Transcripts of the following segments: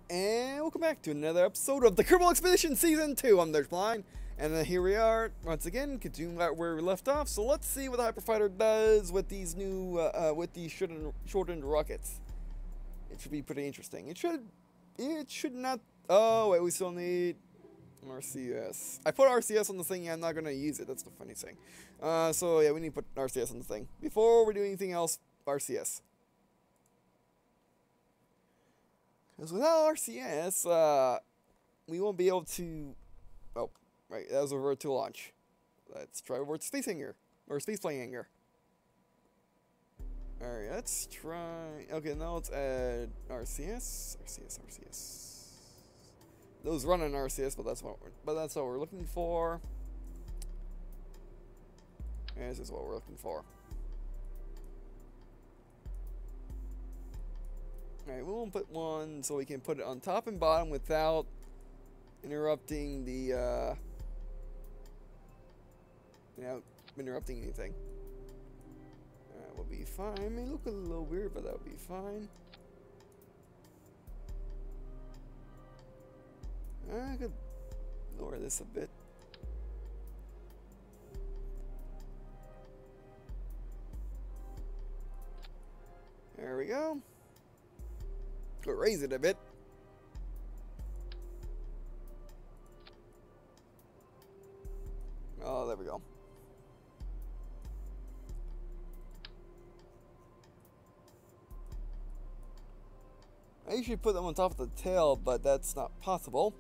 And welcome back to another episode of the Kerbal Expedition Season 2. I'm There's Blind, and then here we are once again, continuing where we left off. So let's see what the Hyperfighter does with these new, shortened rockets. It should be pretty interesting. It should not. Oh wait, we still need RCS. I put RCS on the thing. Yeah, I'm not gonna use it. That's the funny thing. So yeah, we need to put RCS on the thing before we do anything else. RCS. Because without RCS, we won't be able to... Oh, right, that was a road to launch. Let's try over to Space Hangar. Or Space Plane Hangar. Alright, let's try... Okay, now let's add RCS. RCS. Those run on RCS, but that's what we're looking for. And this is what we're looking for. Alright, we won't put one so we can put it on top and bottom without interrupting the, interrupting anything. We'll be fine. It may look a little weird, but that'll be fine. I could lower this a bit. There we go. We'll raise it a bit. Oh, there we go. I usually put them on top of the tail, but that's not possible.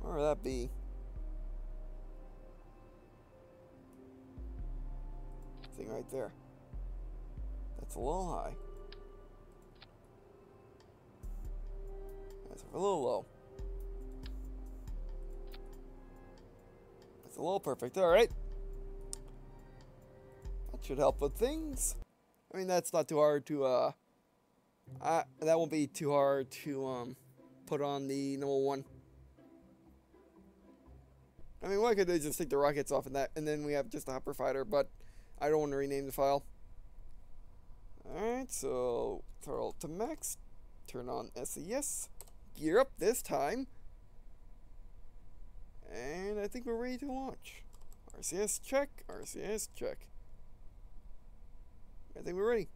Where would that be? Thing right there. That's a little high. That's a little low. That's a little perfect. Alright. That should help with things. I mean, that's not too hard to, that won't be too hard to, put on the number one. I mean, what I could do is just take the rockets off and then we have just a hopper fighter, but I don't want to rename the file. Alright, so throttle to max, turn on SES, gear up this time, and I think we're ready to launch. RCS check, RCS check. I think we're ready.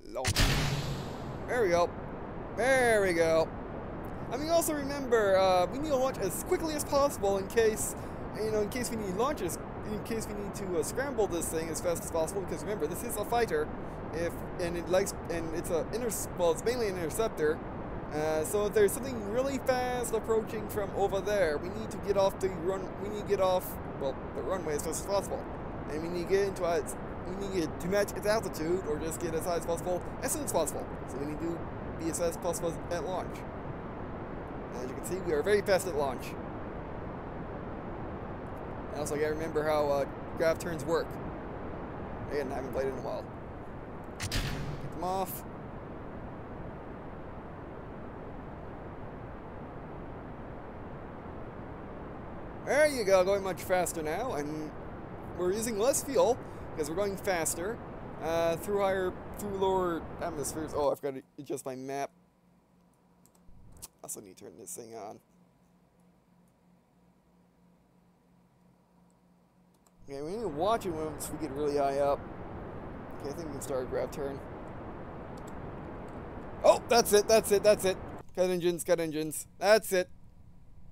Launch. There we go. There we go. I mean, also remember, we need to launch as quickly as possible in case, in case we need launches, in case we need to scramble this thing as fast as possible. Because remember, this is a fighter. It's mainly an interceptor. So if there's something really fast approaching from over there, we need to get off the runway as fast as possible, and we need to get to match its altitude, or just get as high as possible as soon as possible. So we need to be as fast as possible at launch. And as you can see, we are very fast at launch. And also, you gotta remember how grav turns work. Again, I haven't played it in a while. Get them off. There you go, going much faster now, and we're using less fuel because we're going faster through lower atmospheres. Oh, I've got to adjust my map. Also need to turn this thing on. Okay, we need to watch it once we get really high up. Okay, I think we can start a grav turn. Oh, that's it. Cut engines. That's it.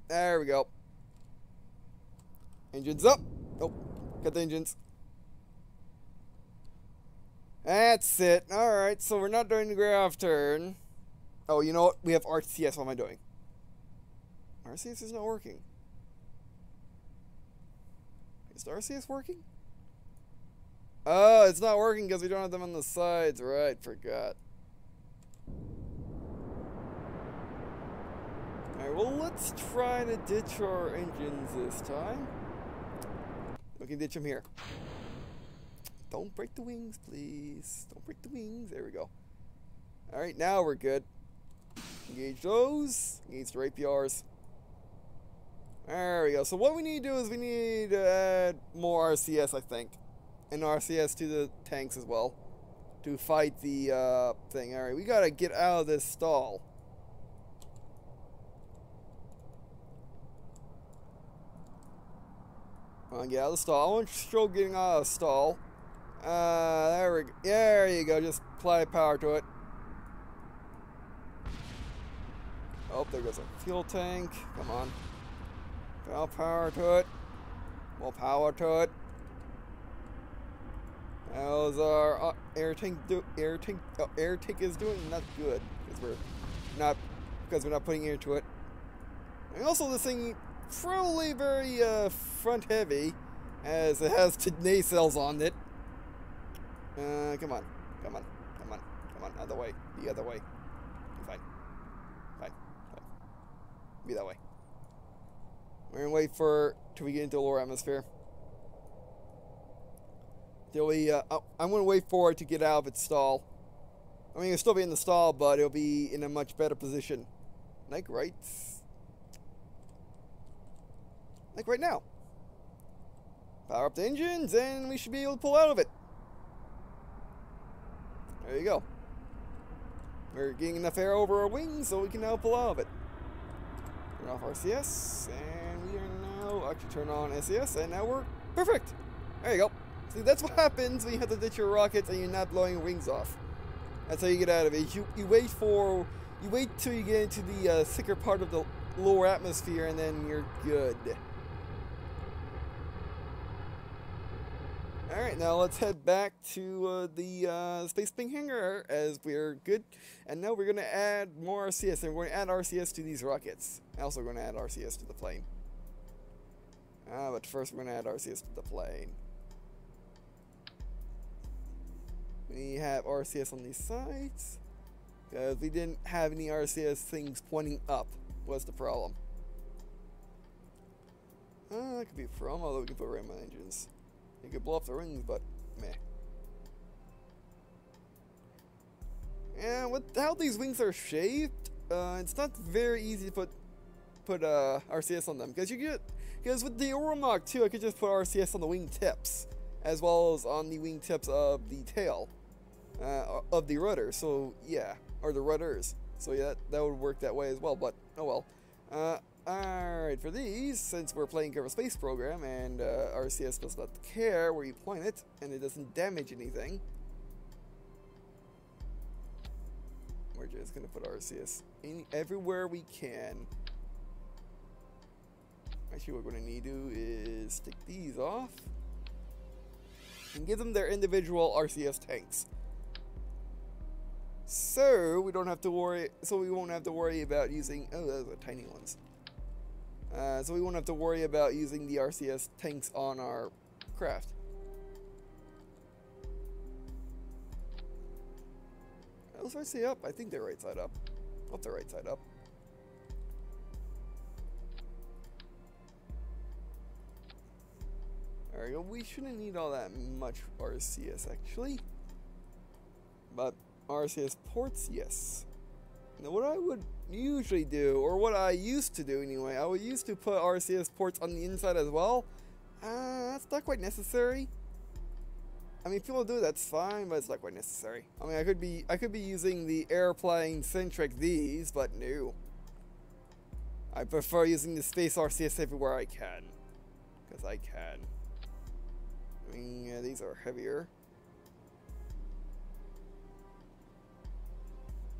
There we go. Engines up. Oh, cut the engines. That's it. Alright, so we're not doing the grav turn. Oh, you know what? We have RCS. What am I doing? RCS is not working. Is the RCS working? Oh, it's not working because we don't have them on the sides. Right, forgot. Alright, well, let's try to ditch our engines this time. We can ditch them here. Don't break the wings, please. Don't break the wings. There we go. Alright, now we're good. Engage those. Engage the APRs. There we go. So what we need to do is we need to add more RCS, I think. And RCS to the tanks as well. to fight the thing. Alright, we gotta get out of this stall. Come on, get out of the stall. I want Stroll getting out of the stall. There we go. There you go. Just apply power to it. Oh, there goes a fuel tank. Come on. More power to it. More power to it. How's our air tank is doing? Not good because we're not putting air to it. And also, this thing probably very front heavy, as it has nacelles on it. Come on, come on, come on, come on, other way, the other way. Fine, fine, fine. Be that way. We're gonna wait till we get into the lower atmosphere. Till we, I'm gonna wait for it to get out of its stall. I mean, it'll still be in the stall, but it'll be in a much better position. Like right now. Power up the engines, and we should be able to pull out of it. There you go. We're getting enough air over our wings, so we can now pull out of it. Turn off RCS, and we are now actually turn on SES, and now we're perfect. There you go. See, that's what happens when you have to ditch your rockets and you're not blowing your wings off. That's how you get out of it. You wait till you get into the thicker part of the lower atmosphere, and then you're good. Alright, now let's head back to the Space Ping hangar as we're good. And now we're going to add more RCS, and we're going to add RCS to these rockets. Also going to add RCS to the plane. But first we're going to add RCS to the plane. We have RCS on these sides, because we didn't have any RCS things pointing up, was the problem. That could be a problem, although we can put ram engines. You could blow up the rings, but meh. And with how these wings are shaped, it's not very easy to put RCS on them, because with the Oromach too, I could just put RCS on the wing tips, as well as on the wing tips of the tail, of the rudder. So yeah, or the rudders. So yeah, that would work that way as well. But oh well. Alright, for these, since we're playing Kerbal Space Program and RCS does not care where you point it, and it doesn't damage anything, we're just going to put RCS everywhere we can. Actually, what we're going to need to do is take these off and give them their individual RCS tanks. So we don't have to worry. So we won't have to worry about using. Oh, those are tiny ones. So we won't have to worry about using the RCS tanks on our craft. Are those right side up? I think they're right side up. Hope they're right side up. There we go. We shouldn't need all that much RCS actually. But RCS ports, yes. Now what I would usually do, or what I used to do anyway, I would used to put RCS ports on the inside as well. That's not quite necessary. I mean, if people do, that's fine, but it's not quite necessary. I mean, I could be using the airplane centric these, but no. I prefer using the space RCS everywhere I can, because I can. I mean, yeah, these are heavier.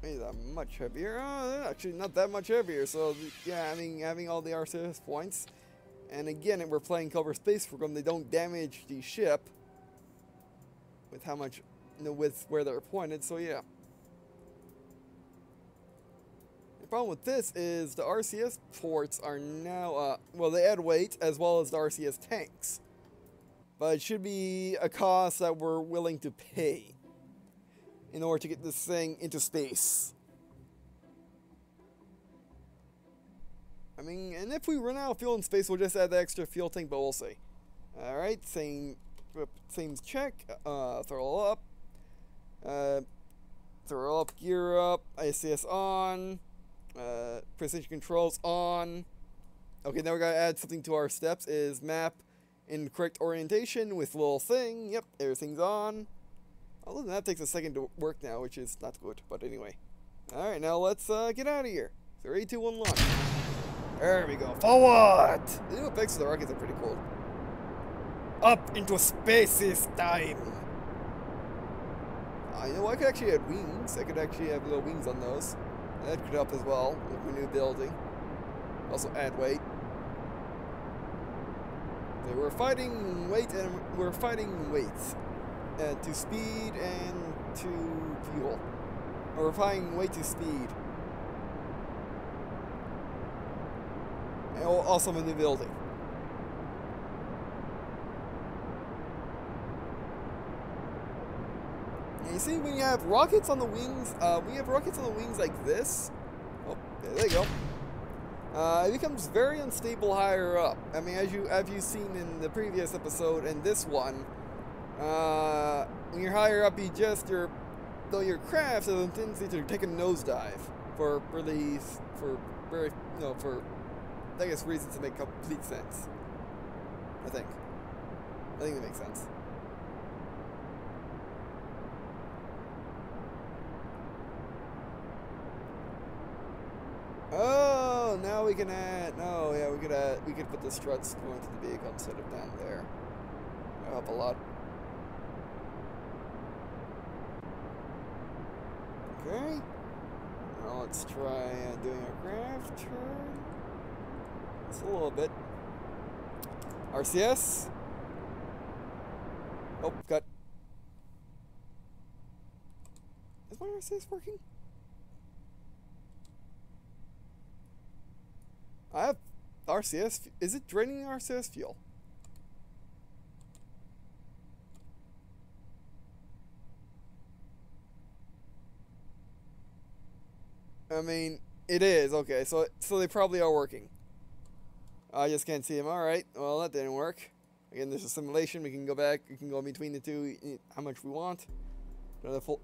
These are much heavier. They're actually not that much heavier. So yeah, I mean, having all the RCS points, and again, we're playing Kerbal Space Program. They don't damage the ship with how much, with where they're pointed. So yeah. The problem with this is the RCS ports are now, well, they add weight as well as the RCS tanks, but it should be a cost that we're willing to pay in order to get this thing into space. I mean, and if we run out of fuel in space, we'll just add the extra fuel tank, but we'll see. Alright, same check. Throttle up, gear up, ICS on, precision controls on. Okay, now we gotta add something to our steps, is map in correct orientation with little thing. Yep, everything's on. Although that takes a second to work now, which is not good. But anyway. Alright, now let's get out of here. 3, 2, 1, launch. There we go. Forward! The new effects of the rockets are pretty cool. Up into space this time! You know, I could actually add wings. I could actually have little wings on those. That could help as well with my new building. Also add weight. Okay, we're fighting weight and we're fighting weights. To speed and to fuel. Or we're fighting weight to speed. And also my new building. You see, when you have rockets on the wings, we have rockets on the wings like this. Oh, there you go. It becomes very unstable higher up. I mean, as you've seen in the previous episode and this one, when you're higher up, your craft has a tendency to take a nosedive for I guess reasons that make complete sense. I think that makes sense. Oh, now we can add. No, yeah, we could put the struts going to the vehicle instead of down there. That'll help a lot. Okay. Now let's try doing a craft turn. Just a little bit. RCS. Oh, cut. Is my RCS working? I have RCS. Is it draining the RCS fuel? I mean, it is. Okay, so they probably are working. I just can't see them. Alright, well, that didn't work. Again, there's a simulation. We can go back. We can go in between the two how much we want.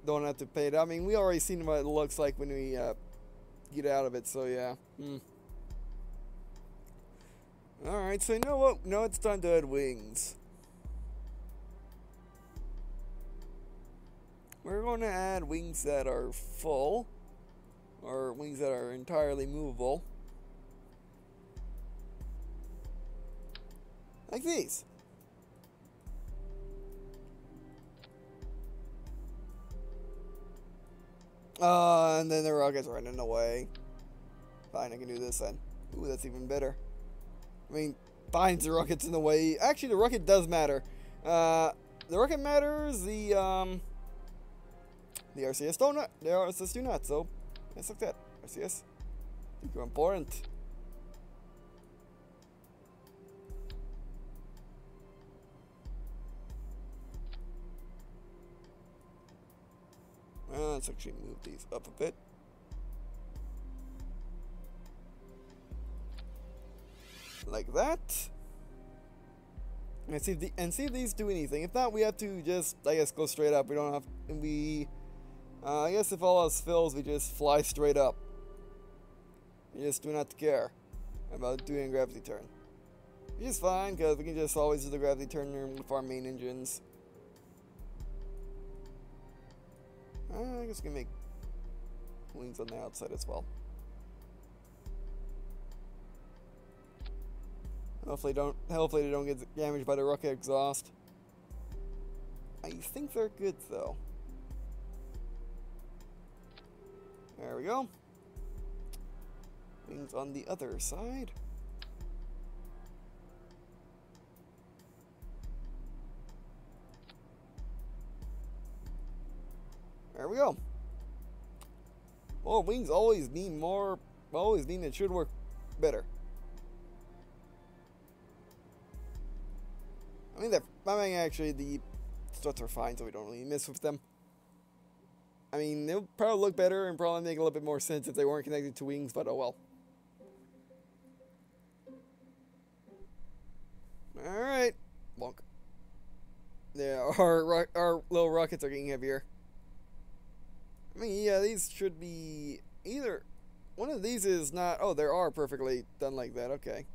Don't have to pay it. I mean, we already seen what it looks like when we get out of it, so yeah. Alright, so you know what? Now it's time to add wings. We're going to add wings that are full, or wings that are entirely movable. Like these. And then the rocket's running away. Fine, I can do this then. Ooh, that's even better. I mean, fine, the rocket's in the way. Actually, the rocket does matter. The rocket matters. The RCS don't. The RCS do not. So, it's like that. RCS, I think you're important. Let's actually move these up a bit. Like that. And see if these do anything. If not, we have to just, I guess, go straight up. We don't have. I guess if all else fails, we just fly straight up. We just do not care about doing a gravity turn. Which is fine, because we can just always do the gravity turn with our main engines. I guess we can make wings on the outside as well. Hopefully they don't get damaged by the rocket exhaust. I think they're good though. There we go. Wings on the other side. There we go. Well, wings always mean more. Always mean it should work better. I mean, actually, the struts are fine, so we don't really mess with them. I mean, they'll probably look better and probably make a little bit more sense if they weren't connected to wings, but oh well. Alright. Bonk. Yeah, our little rockets are getting heavier. I mean, yeah, these should be either. One of these is not. Oh, they are perfectly done like that. Okay.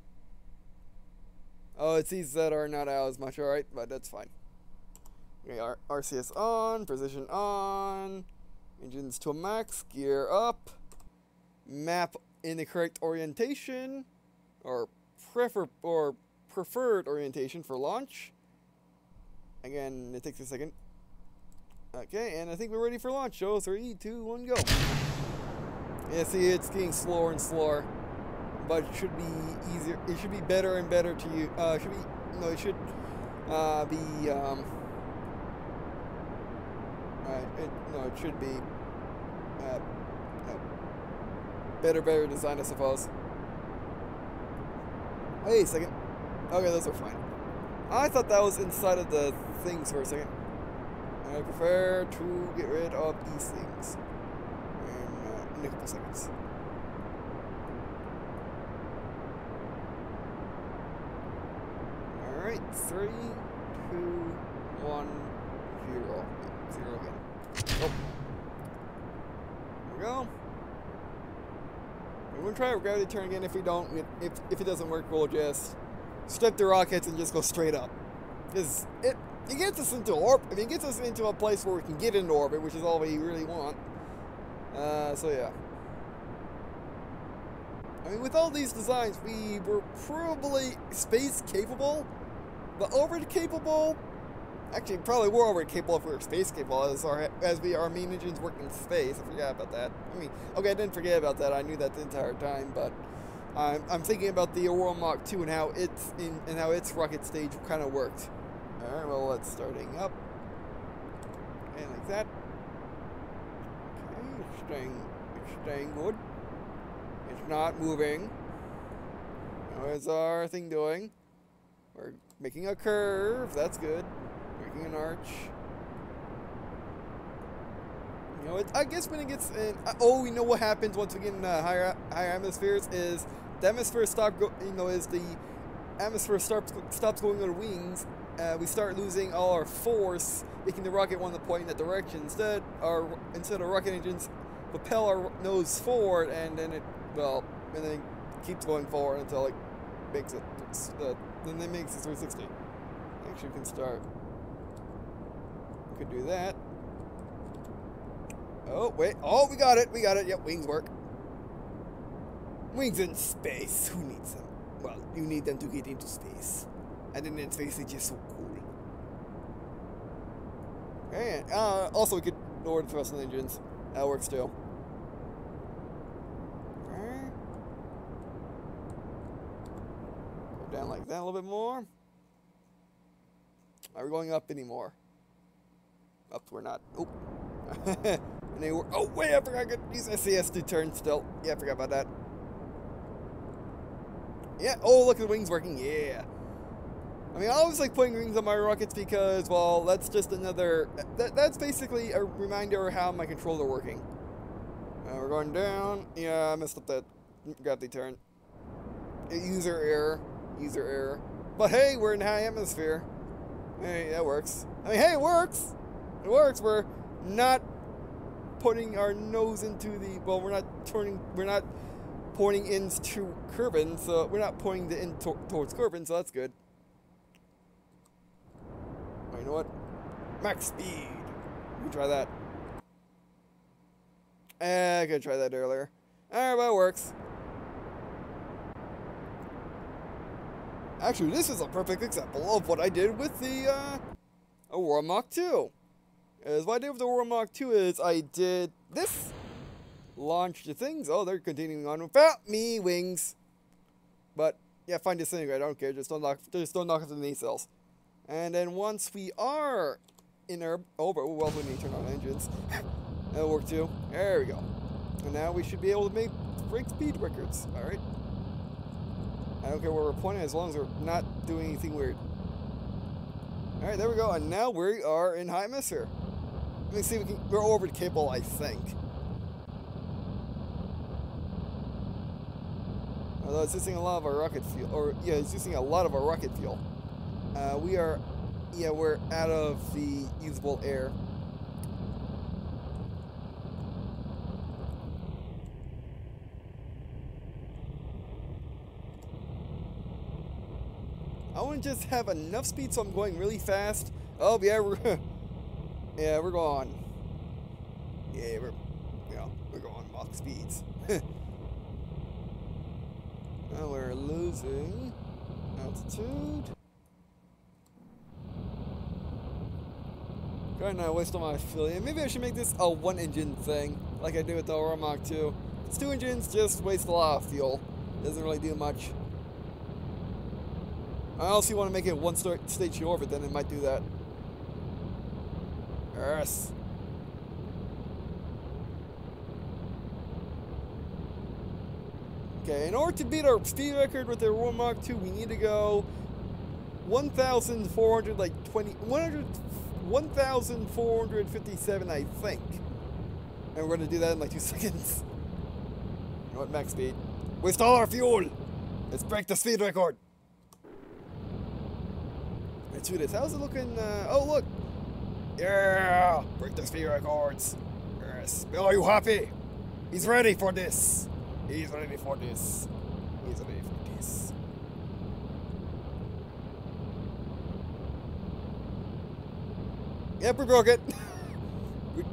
Oh, it's these that are not out as much. Alright, but that's fine. Okay, RCS on, precision on, engines to max, gear up, map in the correct orientation, or preferred orientation for launch. Again, it takes a second. Okay, and I think we're ready for launch. So 3, 2, 1, go. Yeah, see, it's getting slower and slower, but it should be easier. It should be better and better to use. It should be it should be it should be better design, I suppose. Wait a second. Okay, those are fine. I thought that was inside of the things for a second. I prefer to get rid of these things in a couple seconds. Alright, 3, 2, 1, 0. 0 again. Oh. There we go. We're gonna try a gravity turn again. If we don't, if it doesn't work, we'll just strip the rockets and just go straight up. Because it gets us into orbit. I mean, it gets us into a place where we can get into orbit, which is all we really want. So yeah. I mean, with all these designs, we were probably space capable, but orbit capable. Actually, probably we're orbit capable if we were space capable, as our main engines work in space. I forgot about that. I mean, okay, I didn't forget about that. I knew that the entire time, but I'm thinking about the Aurora Mach 2 and how its rocket stage kind of worked. All right, well, let's starting up, and like that. Okay, it's staying good. It's not moving. How is our thing doing? We're making a curve. That's good. Making an arch. You know, I guess when it gets in, we know what happens once we get in higher atmospheres is the atmosphere the atmosphere stops going on the wings. We start losing all our force, making the rocket want to point in that direction. Instead of rocket engines propel our nose forward, and then it keeps going forward until it makes it. Then it makes it 360. Actually, we can start. We could do that. Oh wait! Oh, we got it! We got it! Yep, wings work. Wings in space. Who needs them? Well, you need them to get into space. And then in space, they're just so cool. And also, we could lower the thrust on the engines. That works too. Alright. Go down like that a little bit more. Are we going up anymore? Up, we're not. Oh. And they were. Oh, wait, I forgot I could use SAS to turn still. Yeah, I forgot about that. Yeah, oh, look, the wings working. Yeah. I mean, I always like putting wings on my rockets because, well, that's just another. That's basically a reminder of how my controls are working. We're going down. Yeah, I messed up that gravity turn. User error. User error. But hey, we're in high atmosphere. Hey, that works. I mean, hey, it works. It works. We're not putting our nose into the. Well, we're not pointing into Kerbal, so we're not pointing the in towards Kerbal, so that's good. Oh, you know what? Max speed. Let me try that. I could try that earlier. Alright, but it works. Actually, this is a perfect example of what I did with the Aurora Mach 2. What I did with the Aurora Mach 2 is I did this. Launched the things. Oh, they're continuing on without me wings. But yeah, fine, disintegrate. I don't care. Just don't knock off the nacelles. And then once we are in our but well, we need to turn on engines. That'll work too. There we go. And now we should be able to make break speed records. All right. I don't care where we're pointing as long as we're not doing anything weird. All right, there we go. And now we are in high atmosphere. Let me see if we're over the Kerbal, I think. Although it's using a lot of our rocket fuel, it's using a lot of our rocket fuel. We're out of the usable air. I want to just have enough speed so I'm going really fast. Oh yeah, Yeah, we're going. Yeah, we're going Mach speeds. Now we're losing altitude. Trying not to waste all my fuel. Yeah, maybe I should make this a one engine thing, like I do with the Aurora Mach 2. It's 2 engines, just waste a lot of fuel. Doesn't really do much. Unless you want to make it one stage orbit, then it might do that. Yes. Okay, in order to beat our speed record with the Aurora Mach 2, we need to go 1,457, I think. And we're going to do that in like 2 seconds. You know what, max speed. Waste all our fuel! Let's break the speed record! Let's do this. How's it looking? Oh, look! Yeah! Break the speed records! Yes. Are you happy? He's ready for this! He's ready for this. He's ready for this. Yep, we broke it.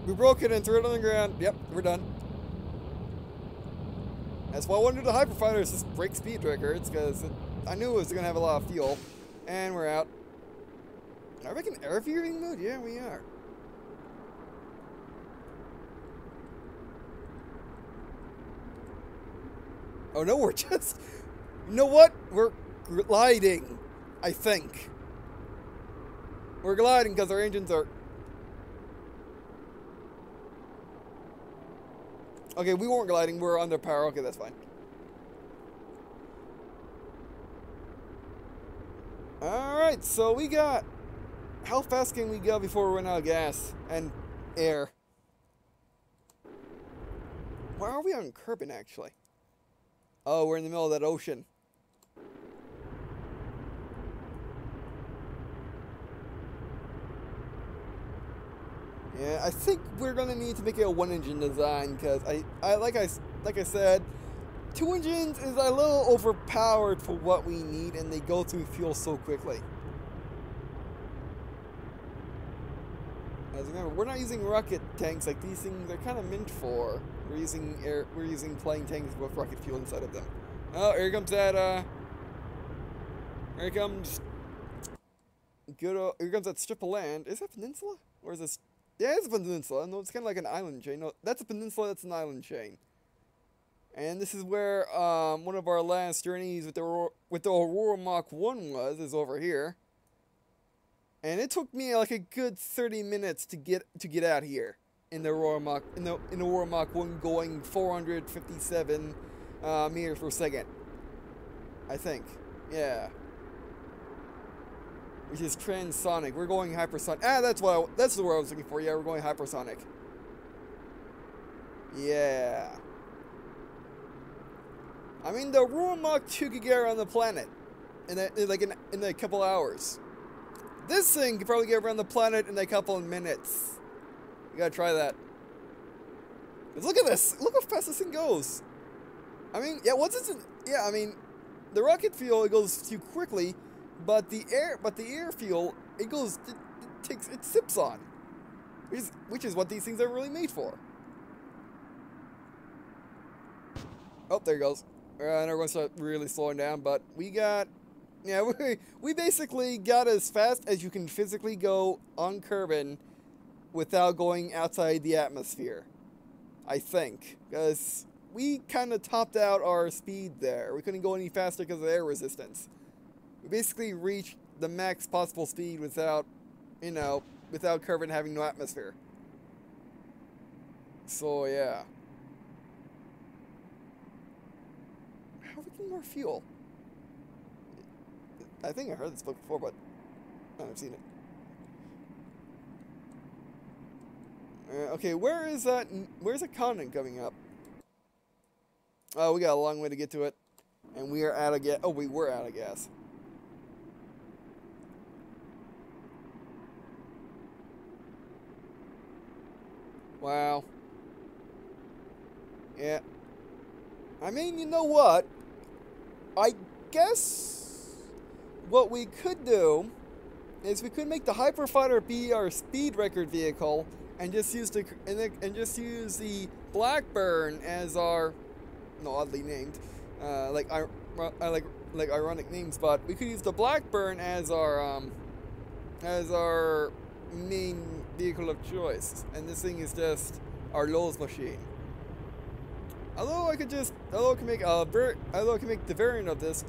we broke it and threw it on the ground. Yep, we're done. That's why I wanted the hyperfighters just break speed records, because I knew it was going to have a lot of fuel. And we're out. Are we in air viewing mode? Yeah, we are. Oh no, we're just... You know what? We're gliding, I think. We're gliding because our engines are... Okay, we weren't gliding, we were under power. Okay, that's fine. Alright, so we got... How fast can we go before we run out of gas and air? Where are we on Kerbal, actually? Oh, we're in the middle of that ocean. Yeah, I think we're gonna need to make it a one-engine design, because like I said, 2 engines is a little overpowered for what we need, and they go through fuel so quickly. As remember, we're not using rocket tanks like these things are kind of meant for. We're using plane tanks with rocket fuel inside of them. Oh, here comes that. Here comes. Here comes that strip of land. Is that a peninsula, or is this? Yeah, it's a peninsula. No, it's kind of like an island chain. No, that's a peninsula. That's an island chain. And this is where one of our last journeys with the Aurora Mach 1 is over here. And it took me like a good 30 minutes to get out here in the Aurora Mach Aurora Mach 1, going 457 meters per second. I think, yeah. Which is transonic. We're going hypersonic. Ah, that's the word I was looking for. Yeah, we're going hypersonic. Yeah. I mean, the Aurora Mach 2 could get around the planet in a couple hours. This thing could probably get around the planet in a couple of minutes. You gotta try that. Look at this! Look how fast this thing goes. I mean, yeah, I mean, the rocket fuel, it goes too quickly, but the air fuel, it sips on, which is what these things are really made for. Oh, there it goes. And everyone's start really slowing down, but we basically got as fast as you can physically go on Kerbal without going outside the atmosphere, I think, because we kind of topped out our speed there. We couldn't go any faster because of air resistance. We basically reached the max possible speed without Kerbal having no atmosphere. So yeah. How are we getting more fuel? I think I heard this book before, but I haven't seen it. Okay, where's that continent coming up? Oh, we got a long way to get to it. And we are out of gas. Oh, we were out of gas. Wow. Yeah. I mean, you know what? I guess what we could do is we could make the Hyperfighter be our speed record vehicle and just use the Blackburn as our, no, oddly named, like ironic names, but we could use the Blackburn as our main vehicle of choice, and this thing is just our Lowe's machine. Although I can make the variant of this,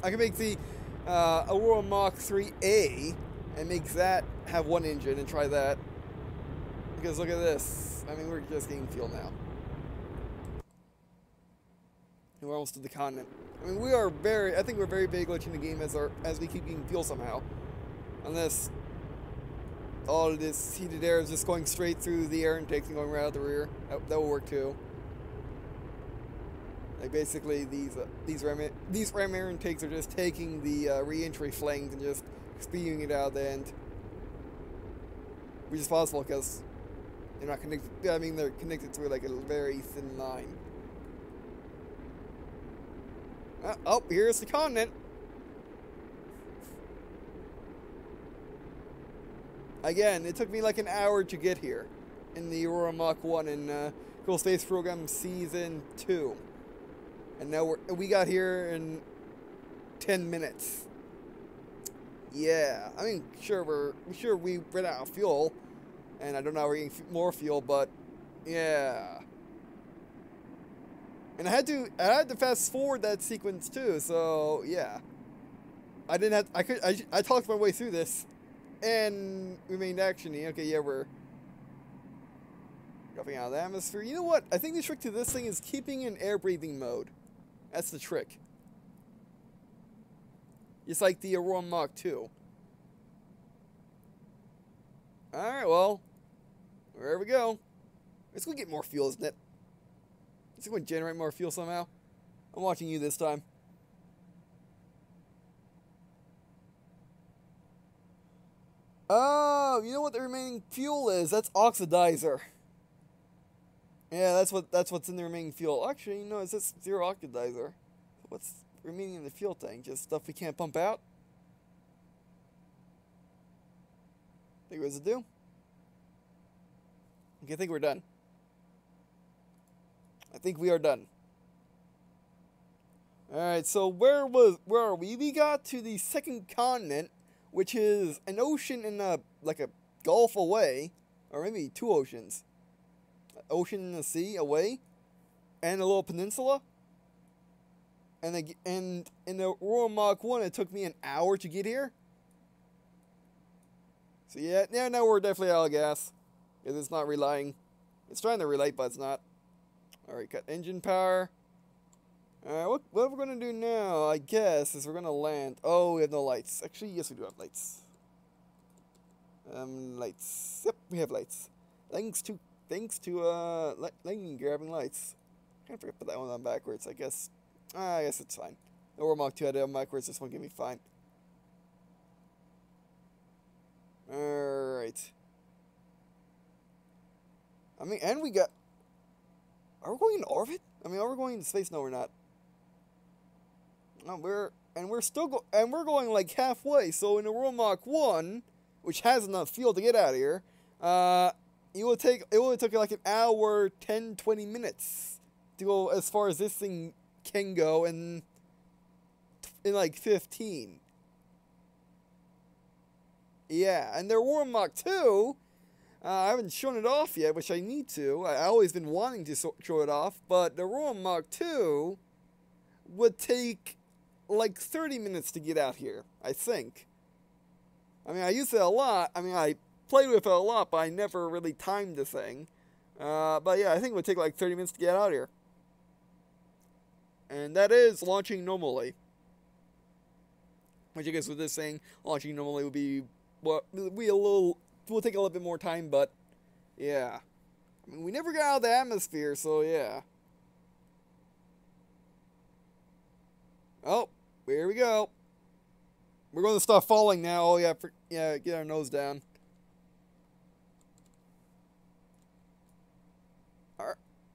I can make the Aurora Mach 3A and make that have one engine and try that. Because look at this. I mean, we're just getting fuel now. And we're almost to the continent. I mean, I think we're very big glitching the game as we keep getting fuel somehow. Unless all this heated air is just going straight through the air intakes and going right out the rear. That will work too. Like basically these ram air intakes are just taking the re-entry flames and just spewing it out the end. Which is possible because they're not connected. I mean, they're connected through like a very thin line. Oh, here's the continent. Again, it took me like an hour to get here in the Aurora Mach 1 in Kerbal Space Program Season 2. And now we got here in 10 minutes. Yeah, I mean, sure we ran out of fuel, and I don't know how we're getting more fuel, but yeah. And I had to fast forward that sequence too, so yeah. I talked my way through this, and remained actiony. Okay, yeah, we're dropping out of the atmosphere. You know what? I think the trick to this thing is keeping in air breathing mode. That's the trick. It's like the Aurora Mach 2. Alright, well, wherever we go. Let's go get more fuel, isn't it? Let's go generate more fuel somehow. I'm watching you this time. Oh, you know what the remaining fuel is? That's oxidizer. Yeah, that's what's in the remaining fuel. Actually, you know, it's just zero oxidizer. What's remaining in the fuel tank? Just stuff we can't pump out? Think residue? Okay, I think we're done. I think we are done. Alright, so where are we? We got to the second continent, which is an ocean and like a gulf away, or maybe two oceans. Ocean and the sea away, and a little peninsula. And in the Aurora Mach 1, it took me an hour to get here. So yeah, now we're definitely out of gas, because it's not relaying. It's trying to relay, but it's not. Alright, cut engine power. Alright, what we're going to do now, I guess, is we're going to land. Oh, we have no lights. Actually, yes, we do have lights. Lights. Yep, we have lights. Thanks to lightning grabbing lights. I forget to put that one on backwards, I guess. I guess it's fine. The Aurora Mach 2 had it on backwards, this one can be fine. Alright. I mean, and we got... Are we going in orbit? I mean, are we going into space? No, we're not. No, we're going like halfway. So in the Aurora Mach 1, which has enough fuel to get out of here, it would take like an hour, 10, 20 minutes to go as far as this thing can go in like 15. Yeah, and the Aurora Mach 2, I haven't shown it off yet, which I need to. I've always been wanting to show it off, but the Aurora Mach 2 would take like 30 minutes to get out here, I think. I mean, I use it a lot. I mean, I played with it a lot, but I never really timed the thing. But yeah, I think it would take like 30 minutes to get out here. And that is launching normally. Which I guess with this thing, launching normally would be, well, will take a little bit more time, but yeah. I mean, we never got out of the atmosphere, so yeah. Oh, here we go. We're going to start falling now. Oh yeah, get our nose down.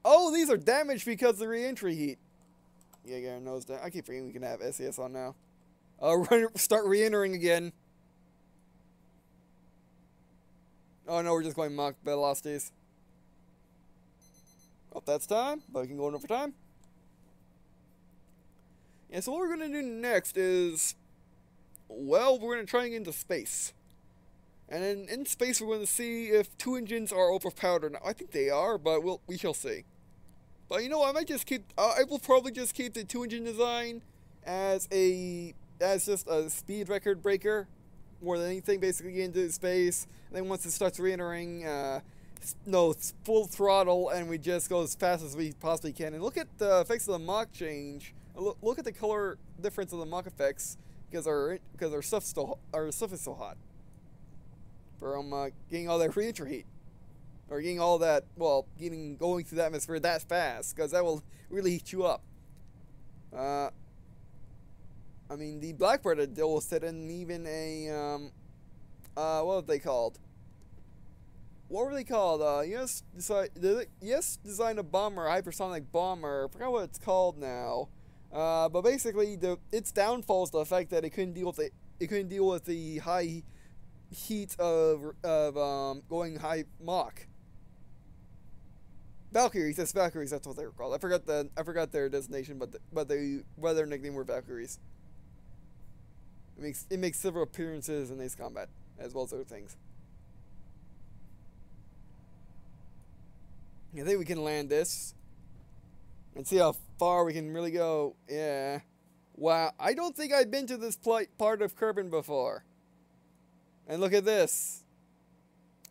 Oh, these are damaged because of the re-entry heat. Yeah, get our nose down. I keep forgetting we can have SES on now. Start re-entering again. Oh no, we're just going Mach velocities. Oh, that's time, but we can go in over time. Yeah, so what we're going to do next is, well, we're going to try and get into space. And then in space, we're going to see if two engines are overpowered or not. I think they are, but we shall see. But you know, I might just keep, I will probably just keep the two-engine design as just a speed record breaker more than anything, basically get into space. And then once it starts re-entering, no, it's full throttle, and we just go as fast as we possibly can. And look at the effects of the Mach change. Look at the color difference of the Mach effects because our stuff is so hot. From getting all that re-entry heat, or getting all that, well, going through the atmosphere that fast, because that will really heat you up. I mean, the Blackbird had dealt with it in even a what were they called? What were they called? Yes, designed a bomber, a hypersonic bomber. I forgot what it's called now. But basically, its downfall is the fact that it couldn't deal with the high heat of going high Mach. Valkyries, that's Valkyries. That's what they were called. I forgot their designation, but their nickname were Valkyries. It makes several appearances in Ace Combat as well as other things. I think we can land this and see how far we can really go. Yeah. Wow. I don't think I've been to this part of Kerbal before. And look at this.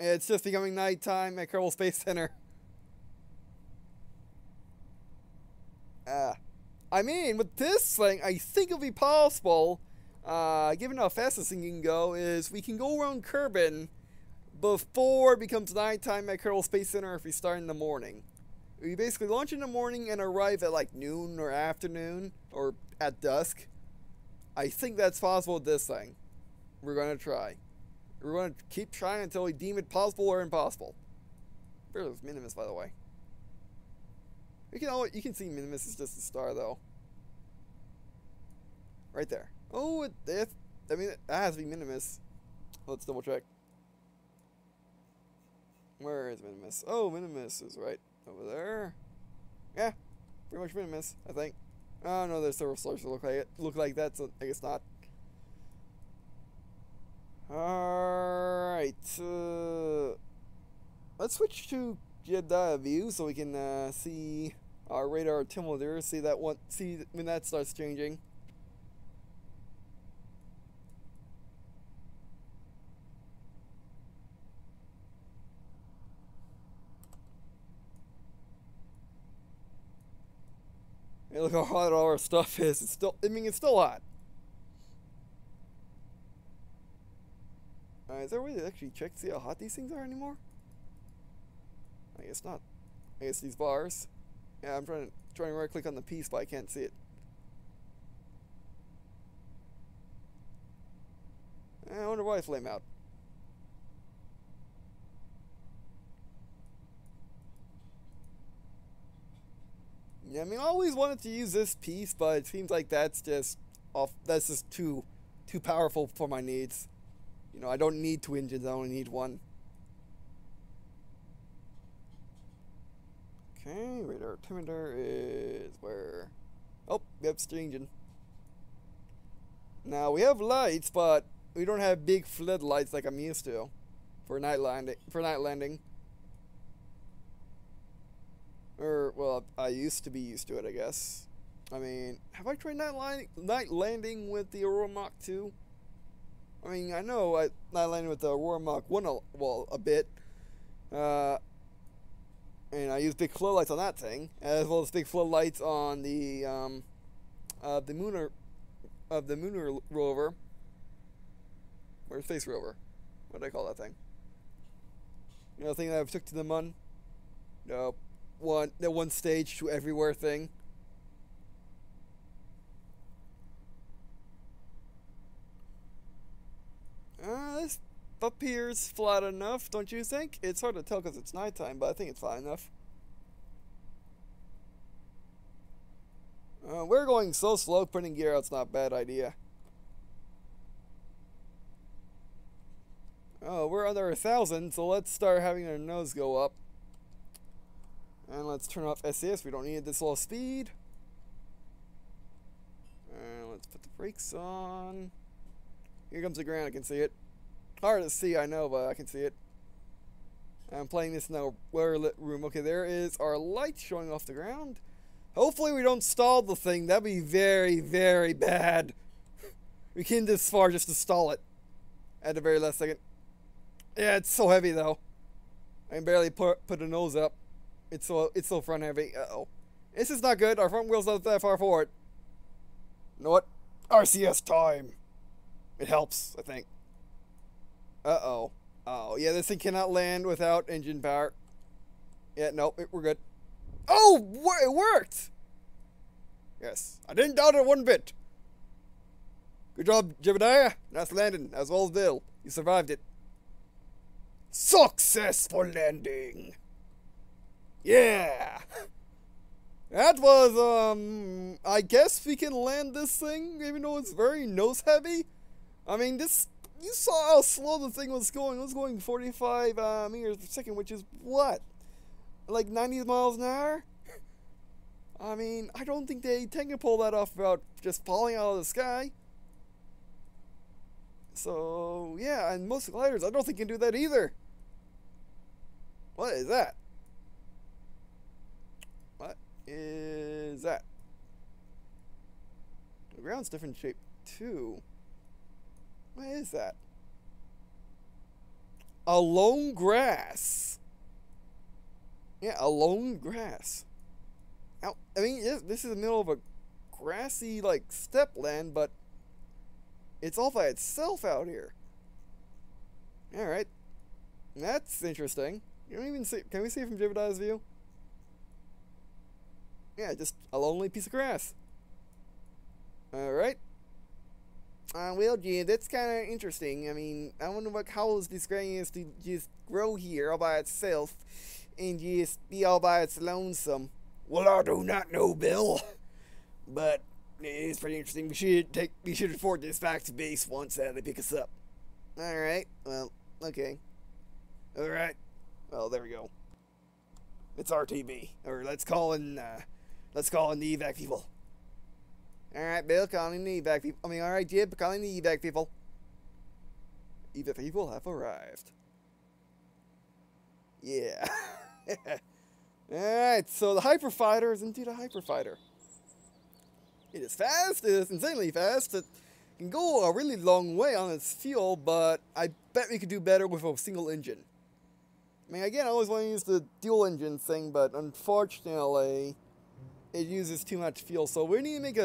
It's just becoming nighttime at Kerbal Space Center. I mean, with this thing, I think it'll be possible, given how fast this thing can go, is we can go around Kerbal before it becomes nighttime at Kerbal Space Center if we start in the morning. We basically launch in the morning and arrive at like noon or afternoon or at dusk. I think that's possible with this thing. We're going to try. We're going to keep trying until we deem it possible or impossible. There's Minimus, by the way. You can see Minimus is just a star, though. Right there. Oh, that has to be Minimus. Let's double check. Where is Minimus? Oh, Minimus is right over there. Yeah, pretty much Minimus, I think. Oh no, there's several stars that look like that, so I guess not. Alright, let's switch to Jedi view so we can see our radar altimeter, see when that starts changing. Hey, look how hot all our stuff is. It's still hot. Is there a way to actually check to see how hot these things are anymore? I guess not. I guess these bars. Yeah, I'm trying to right click on the piece, but I can't see it. I wonder why I flame out. Yeah, I mean, I always wanted to use this piece, but it seems like that's just too powerful for my needs. You know, I don't need two engines, I only need one. Okay, radar altimeter is where? Oh, yep, steering engine. Now, we have lights, but we don't have big floodlights like I'm used to for night landing. Or, well, I used to be used to it, I guess. I mean, have I tried night landing with the Aurora Mach 2? I mean, I know I night landed with the Aurora Mach 1 a bit. And I used big floodlights on that thing, as well as big floodlights on the Lunar rover, or Space rover. What do I call that thing? You know, the thing that I took to the moon. Nope. That one stage to everywhere thing. This up here's flat enough, don't you think? It's hard to tell because it's nighttime, but I think it's flat enough. We're going so slow, putting gear out's not a bad idea. Oh, we're under 1,000, so let's start having our nose go up. And let's turn off SAS. We don't need this low speed. And let's put the brakes on. Here comes the ground. I can see it. Hard to see, I know, but I can see it. I'm playing this in a well-lit room. Okay, there is our light showing off the ground. Hopefully we don't stall the thing. That'd be very, very bad. We came this far just to stall it at the very last second. Yeah, it's so heavy though. I can barely put a nose up. It's so front heavy. Uh-oh. This is not good. Our front wheel's not that far forward. You know what? RCS time. It helps, I think. Uh-oh. Oh, yeah, this thing cannot land without engine power. Yeah, nope, we're good. Oh, it worked! Yes, I didn't doubt it one bit. Good job, Jebediah. Nice landing, as well as Bill. You survived it. Successful landing. Yeah. That was, I guess we can land this thing, even though it's very nose heavy. I mean, you saw how slow the thing was going. It was going 45 meters per second, which is what? Like 90 miles an hour? I mean, I don't think they can pull that off without just falling out of the sky. So, yeah, and most gliders, I don't think can do that either. What is that? What is that? The ground's different shape, too. What is that? Alone grass. Yeah, alone grass. Now, I mean, this is the middle of a grassy, like, steppe land, but it's all by itself out here. Alright. That's interesting. You don't even see, can we see it from Jebediah's view? Yeah, just a lonely piece of grass. Alright. Well, gee, that's kind of interesting. I mean, I wonder what caused this grass to just grow here all by itself and just be all by its lonesome. Well, I do not know, Bill, but it's pretty interesting. We should report this back to base once they pick us up. All right. Well, okay. All right. Well, there we go. It's RTB, or let's call in the evac people. Alright, Bill, calling the evac people. I mean, alright, Jib, calling the evac people. Evac people have arrived. Yeah. Alright, so the Hyperfighter is indeed a Hyperfighter. It is fast, it is insanely fast. It can go a really long way on its fuel, but I bet we could do better with a single engine. I mean, again, I always want to use the dual engine thing, but unfortunately, it uses too much fuel. So we need to make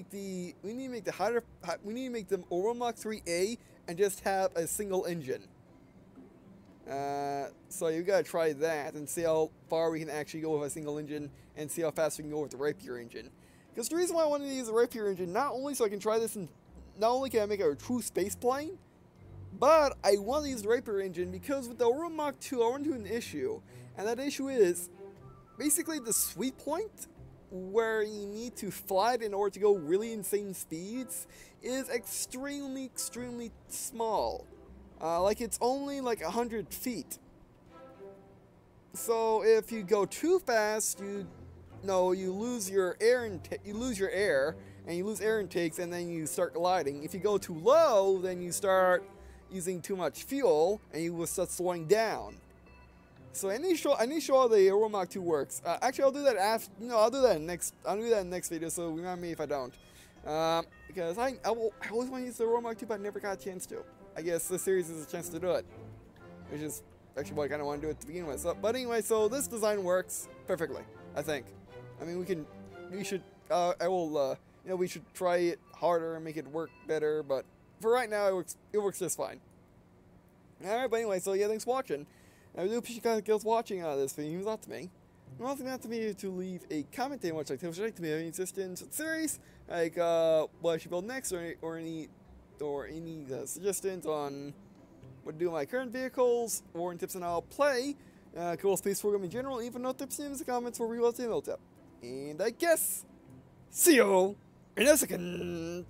the Oromach 3A and just have a single engine. So you gotta try that and see how far we can actually go with a single engine and see how fast we can go with the Rapier engine. Because the reason why I wanted to use the Rapier engine, not only so I can try this and not only can I make it a true space plane, but I want to use the Rapier engine because with the Oromach 2 I run into an issue, and that issue is basically the sweet point where you need to fly it in order to go really insane speeds is extremely small. Like it's only like 100 feet. So if you go too fast, you lose your air and you lose air intakes, and then you start gliding. If you go too low, then you start using too much fuel and you will start slowing down. So I need to show how the Oromach 2 works. Actually, I'll do that after. No, I'll do that in next video. So remind me if I don't, because I always want to use the Oromach 2, but I never got a chance to. I guess this series is a chance to do it, which is actually what I kind of want to do it to begin with. So, but anyway, so this design works perfectly, I think. I mean, we should try it harder and make it work better. But for right now, it works just fine. All right, but anyway, so yeah, thanks for watching. I really appreciate you guys watching this video. It means a lot to me. It also means a lot to me to leave a comment saying what you'd like to me any suggestions for the series, like what I should build next, or any suggestions on what to do with my current vehicles, or any tips on how I'll play Kerbal Space Program in general. Even no tips in the comments for real tip. And I guess see you in a second.